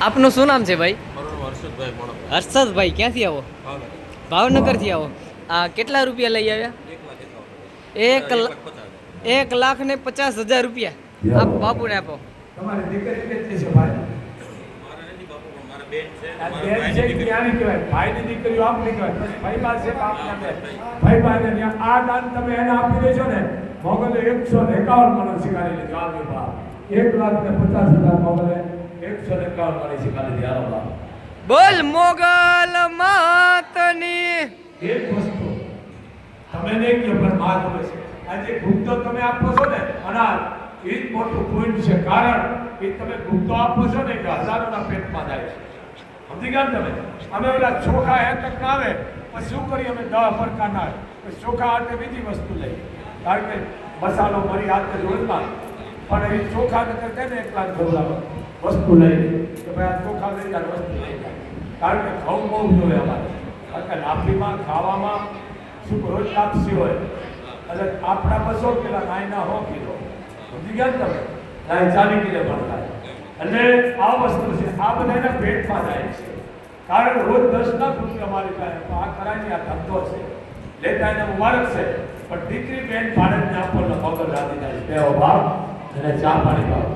આપનું શું નામ છે ભાઈ? હર્ષદભાઈ મોણપ. હર્ષદભાઈ, ક્યાંથી આવો? ભાવનગરથી આવો. આ કેટલા રૂપિયા લઈ આવ્યા? 1,50,000 રૂપિયા. આપ બાપુને આપો. તમારી દીકરી કેટલી છે ભાઈ? આ બેન છે કે ક્યાંની કહેવાય? ભાઈની દીકરીઓ આપની કહેવાય. પછી ભાઈ પાસે આપના બે. ભાઈ ભાઈને ત્યાં આ દાન તમે એને આપી દેશો ને, મોગલે 151 મણ શીખાડી લીધી. આ બાપ 1,50,000 મોગલે 151 મણ શીખાડી લીધી. આલો બાપ. બોલ મોગલ માતની. એક વસ્તુ તમે નહીં કહો પણ માત હોય છે. આજે ગુપ્તો તમે આપો છો ને અનાજ, એ જ મોટું પોઈન્ટ છે. કારણ કે તમે ગુપ્તો આપો છો ને કે હજારોના પેટમાં જાય છે. સમજી ગયા ને તમે? અમે ઓલા ચોખા હેતક ના આવે પછી શું કરીએ? અમે 10 પ્રકાર ના આવે પછી ચોખા હાથે બીજી વસ્તુ લઈએ. કારણ કે મસાલો મરી હાથે રોજમાં પણ એ ચોખા ને કરતા ને એક લાખ વસ્તુ લઈ લે કે ભાઈ આ ચોખા લઈ જાય વસ્તુ લઈ જાય. કારણ કે ઘઉં બહુ જોઈએ અમારે. કારણ કે લાપડીમાં ખાવામાં શું રોજ લાપસી હોય એટલે આપણા 200 કિલો નાયના 100 કિલો. સમજી ગયા ને તમે? નાય 40 કિલો પણ થાય. અને આ વસ્તુ છે આ બધાના પેટમાં જાય છે. કારણ રોજ 10 લાખ રૂપિયા અમારી પાસે તો આ કરાની આ ધંધો છે. લેતા એને મુબારક છે પણ દીકરી બેન ભારતને આપણને મગર રાધી જાય. બે ભાવ અને ચા પાણી ભાવ.